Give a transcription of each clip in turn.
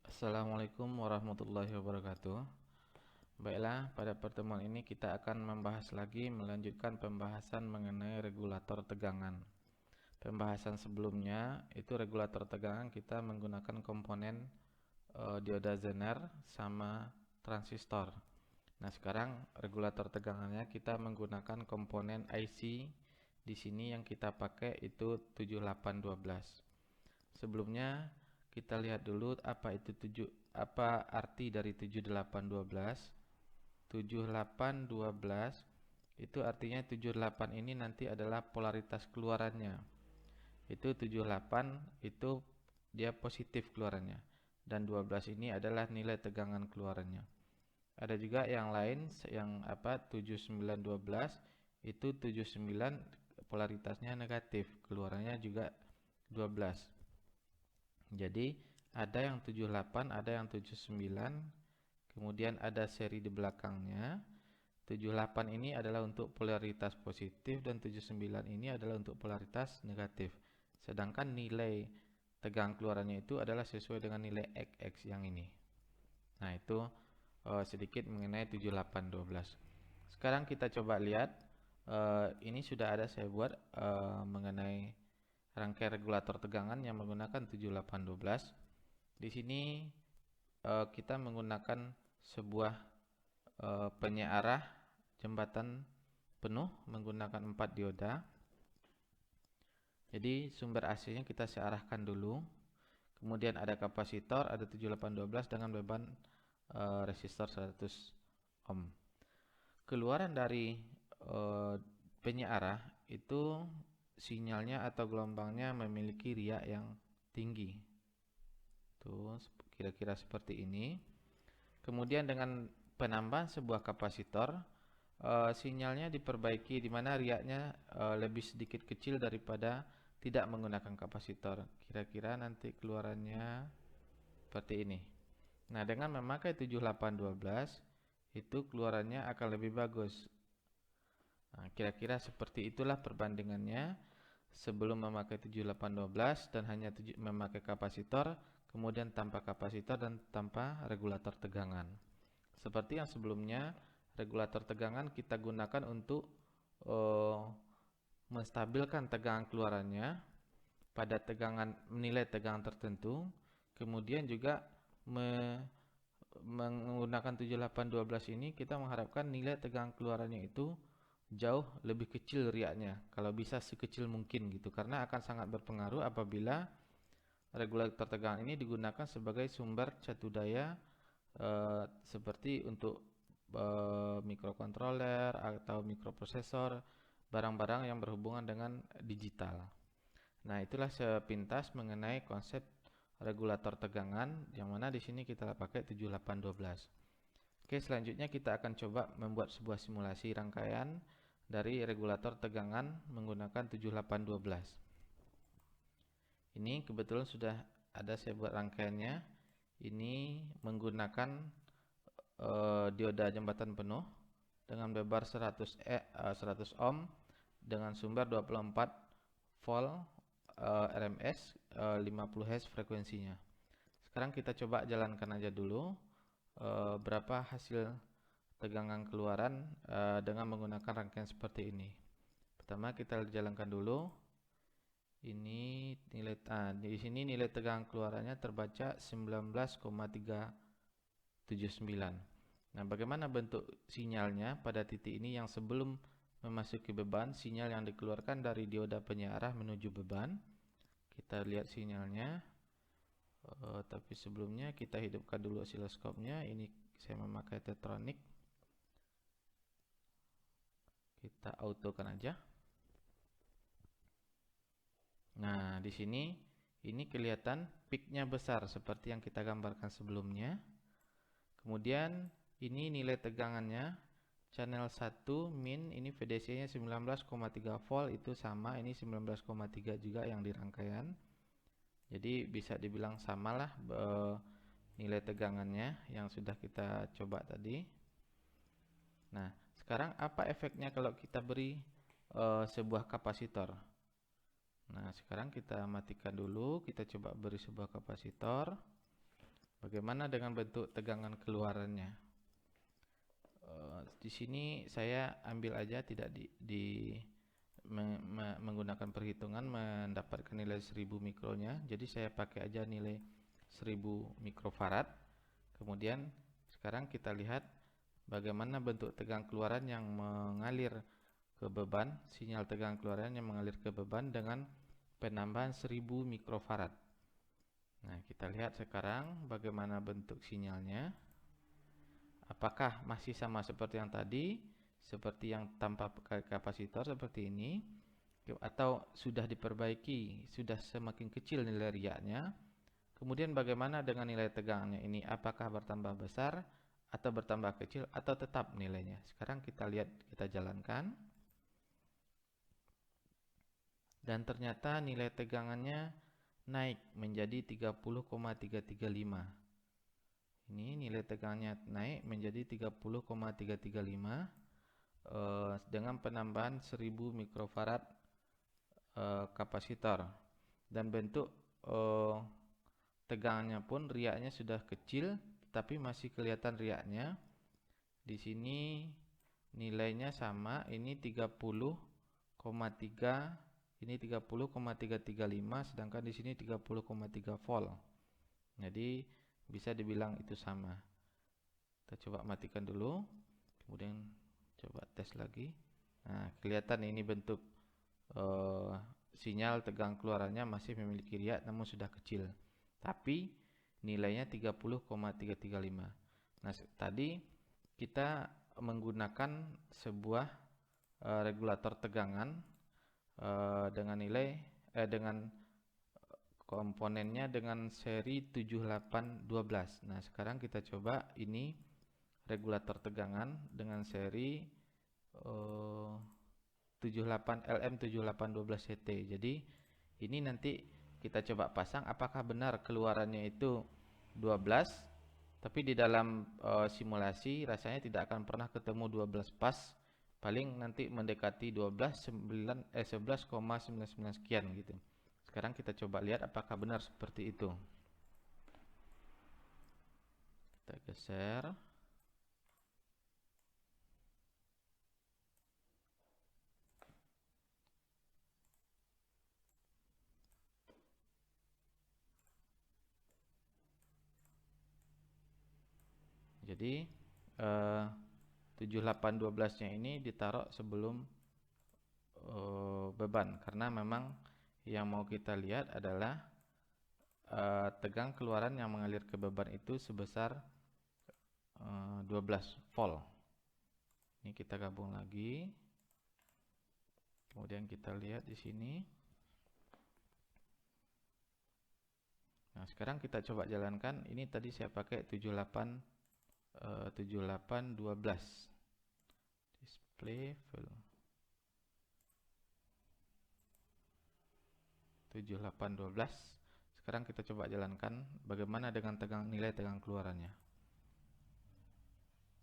Assalamualaikum warahmatullahi wabarakatuh. Baiklah, pada pertemuan ini kita akan melanjutkan pembahasan mengenai regulator tegangan. Pembahasan sebelumnya itu regulator tegangan kita menggunakan komponen dioda Zener sama transistor. Nah, sekarang regulator tegangannya kita menggunakan komponen IC. Di sini yang kita pakai itu 7812. Sebelumnya kita lihat dulu apa arti dari 7812. 7812 itu artinya 78 ini nanti adalah polaritas keluarannya. Itu 78 itu dia positif keluarannya, dan 12 ini adalah nilai tegangan keluarannya. Ada juga yang lain yang 7912 itu 79 polaritasnya negatif, keluarannya juga 12. Jadi ada yang 78, ada yang 79, kemudian ada seri di belakangnya. 78 ini adalah untuk polaritas positif dan 79 ini adalah untuk polaritas negatif. Sedangkan nilai tegangan keluarannya itu adalah sesuai dengan nilai XX yang ini. Nah, itu sedikit mengenai 7812. Sekarang kita coba lihat, ini sudah ada saya buat mengenai rangkaian regulator tegangan yang menggunakan 7812. Di sini kita menggunakan sebuah penyearah jembatan penuh menggunakan 4 dioda. Jadi sumber AC-nya kita searahkan dulu. Kemudian ada kapasitor, ada 7812 dengan beban resistor 100 ohm. Keluaran dari penyearah itu sinyalnya atau gelombangnya memiliki riak yang tinggi. Tuh, kira-kira seperti ini. Kemudian dengan penambahan sebuah kapasitor, sinyalnya diperbaiki di mana riaknya lebih sedikit kecil daripada tidak menggunakan kapasitor. Kira-kira nanti keluarannya seperti ini. Nah, dengan memakai 7812 itu keluarannya akan lebih bagus. Nah, kira-kira seperti itulah perbandingannya sebelum memakai 7812 dan hanya memakai kapasitor, kemudian tanpa kapasitor dan tanpa regulator tegangan. Seperti yang sebelumnya, regulator tegangan kita gunakan untuk menstabilkan tegangan keluarannya pada nilai tegangan tertentu. Kemudian juga menggunakan 7812 ini kita mengharapkan nilai tegangan keluarannya itu jauh lebih kecil riaknya, kalau bisa sekecil mungkin gitu, karena akan sangat berpengaruh apabila regulator tegangan ini digunakan sebagai sumber catu daya seperti untuk mikrokontroler atau mikroprosesor, barang-barang yang berhubungan dengan digital. Nah, itulah sepintas mengenai konsep regulator tegangan, yang mana di sini kita pakai 7812. Oke, selanjutnya kita akan coba membuat sebuah simulasi rangkaian dari regulator tegangan menggunakan 7812. Ini kebetulan sudah ada saya buat rangkaiannya. Ini menggunakan dioda jembatan penuh dengan bebar 100 ohm dengan sumber 24 volt RMS 50 Hz frekuensinya. Sekarang kita coba jalankan aja dulu berapa hasil tegangan keluaran dengan menggunakan rangkaian seperti ini. Pertama kita jalankan dulu. Ini di sini nilai tegangan keluarannya terbaca 19,379. Nah, bagaimana bentuk sinyalnya pada titik ini yang sebelum memasuki beban, sinyal yang dikeluarkan dari dioda penyearah menuju beban. Kita lihat sinyalnya. Tapi sebelumnya kita hidupkan dulu osiloskopnya. Ini saya memakai Tetronic. Kita autokan aja. Nah, di sini ini kelihatan peaknya besar seperti yang kita gambarkan sebelumnya. Kemudian ini nilai tegangannya channel 1 min, ini VDC-nya 19,3 volt, itu sama, ini 19,3 juga yang di rangkaian. Jadi bisa dibilang samalah nilai tegangannya yang sudah kita coba tadi. Nah, sekarang apa efeknya kalau kita beri sebuah kapasitor? Nah, sekarang kita matikan dulu, kita coba beri sebuah kapasitor. Bagaimana dengan bentuk tegangan keluarannya? Di sini saya ambil aja tidak menggunakan perhitungan mendapatkan nilai 1000 mikronya. Jadi saya pakai aja nilai 1000 mikrofarad. Kemudian sekarang kita lihat bagaimana bentuk tegangan keluaran yang mengalir ke beban, sinyal tegangan keluaran yang mengalir ke beban dengan penambahan 1000 mikrofarad. Nah, kita lihat sekarang bagaimana bentuk sinyalnya. Apakah masih sama seperti yang tadi, seperti yang tanpa kapasitor seperti ini, atau sudah diperbaiki, sudah semakin kecil nilai riaknya? Kemudian bagaimana dengan nilai tegangannya ini? Apakah bertambah besar atau bertambah kecil atau tetap nilainya? Sekarang kita lihat, kita jalankan. Dan ternyata nilai tegangannya naik menjadi 30,335. Ini nilai tegangannya naik menjadi 30,335 dengan penambahan 1000 mikrofarad kapasitor. Dan bentuk tegangannya pun riaknya sudah kecil, tapi masih kelihatan riaknya. Di sini nilainya sama, ini 30,3, ini 30,335, sedangkan di sini 30,3 volt. Jadi bisa dibilang itu sama. Kita coba matikan dulu, kemudian coba tes lagi. Nah, kelihatan ini bentuk sinyal tegangan keluarannya masih memiliki riak namun sudah kecil, tapi nilainya 30,335. Nah, tadi kita menggunakan sebuah regulator tegangan dengan nilai dengan komponennya dengan seri 7812. Nah, sekarang kita coba ini regulator tegangan dengan seri 78 LM7812CT. Jadi ini nanti kita coba pasang apakah benar keluarannya itu 12, tapi di dalam simulasi rasanya tidak akan pernah ketemu 12 pas. Paling nanti mendekati 11,99 sekian gitu. Sekarang kita coba lihat apakah benar seperti itu. Kita geser. Jadi 7812-nya ini ditaruh sebelum beban, karena memang yang mau kita lihat adalah tegangan keluaran yang mengalir ke beban itu sebesar 12 volt. Ini kita gabung lagi. Kemudian kita lihat di sini. Nah, sekarang kita coba jalankan. Ini tadi saya pakai 7812. Display full. 7812. Sekarang kita coba jalankan bagaimana dengan nilai tegangan keluarannya.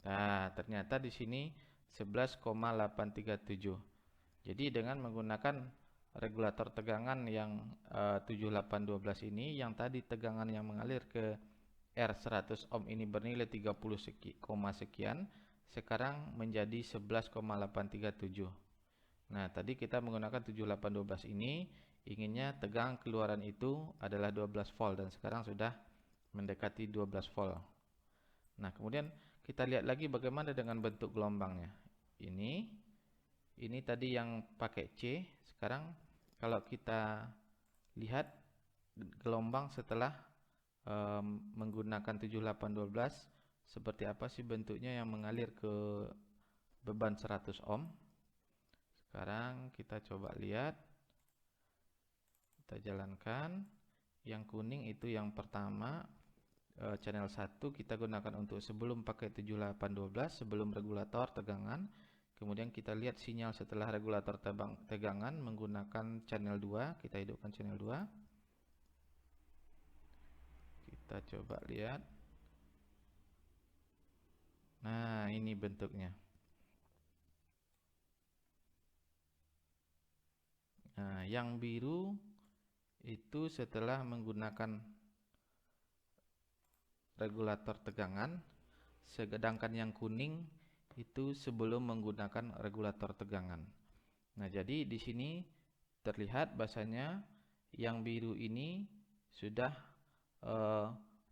Nah, ternyata di sini 11,837. Jadi dengan menggunakan regulator tegangan yang 7812 ini, yang tadi tegangan yang mengalir ke R100 ohm ini bernilai 30 sekian, sekarang menjadi 11,837. Nah, tadi kita menggunakan 7812 ini, inginnya tegangan keluaran itu adalah 12 volt dan sekarang sudah mendekati 12 volt. Nah, kemudian kita lihat lagi bagaimana dengan bentuk gelombangnya. Ini tadi yang pakai C. Sekarang kalau kita lihat gelombang setelah menggunakan 7812 seperti apa sih bentuknya yang mengalir ke beban 100 ohm. Sekarang kita coba lihat, kita jalankan. Yang kuning itu yang pertama, channel 1 kita gunakan untuk sebelum pakai 7812, sebelum regulator tegangan. Kemudian kita lihat sinyal setelah regulator tegangan menggunakan channel 2, kita hidupkan channel 2. Kita coba lihat. Nah, ini bentuknya. Nah, yang biru itu setelah menggunakan regulator tegangan, sedangkan yang kuning itu sebelum menggunakan regulator tegangan. Nah, jadi di sini terlihat bahasanya yang biru ini sudah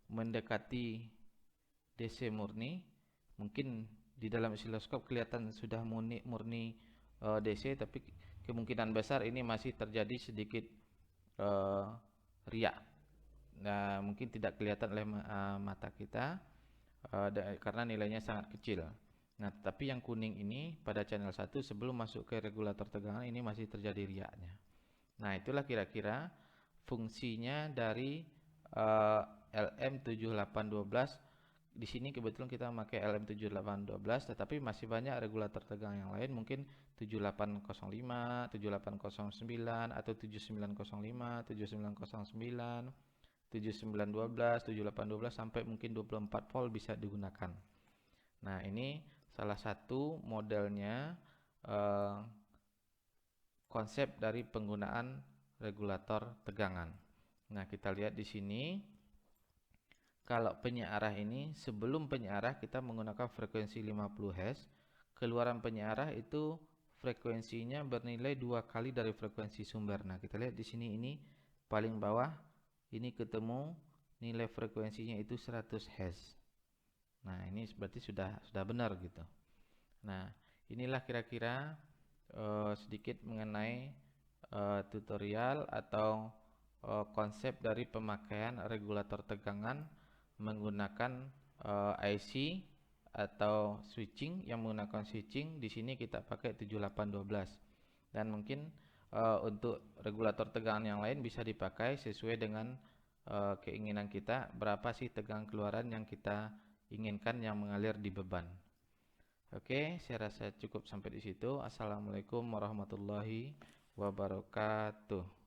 mendekati DC murni. Mungkin di dalam osiloskop kelihatan sudah murni DC, tapi kemungkinan besar ini masih terjadi sedikit riak. Nah, mungkin tidak kelihatan oleh mata kita karena nilainya sangat kecil. Nah, tapi yang kuning ini pada channel 1 sebelum masuk ke regulator tegangan ini masih terjadi riaknya. Nah, itulah kira-kira fungsinya dari LM7812. Di sini kebetulan kita memakai LM7812, tetapi masih banyak regulator tegangan yang lain, mungkin 7805, 7809 atau 7905, 7909, 7912, 7812 sampai mungkin 24 volt bisa digunakan. Nah, ini salah satu modelnya konsep dari penggunaan regulator tegangan. Nah, kita lihat di sini. Kalau penyearah ini, sebelum penyearah kita menggunakan frekuensi 50 Hz. Keluaran penyearah itu frekuensinya bernilai 2 kali dari frekuensi sumber. Nah, kita lihat di sini, ini paling bawah ini ketemu nilai frekuensinya itu 100 Hz. Nah, ini berarti sudah benar gitu. Nah, inilah kira-kira sedikit mengenai tutorial atau konsep dari pemakaian regulator tegangan menggunakan IC atau switching. Yang menggunakan switching di sini kita pakai 7812, dan mungkin untuk regulator tegangan yang lain bisa dipakai sesuai dengan keinginan kita, berapa sih tegangan keluaran yang kita inginkan yang mengalir di beban. Oke, saya rasa cukup sampai di situ. Assalamualaikum warahmatullahi wabarakatuh.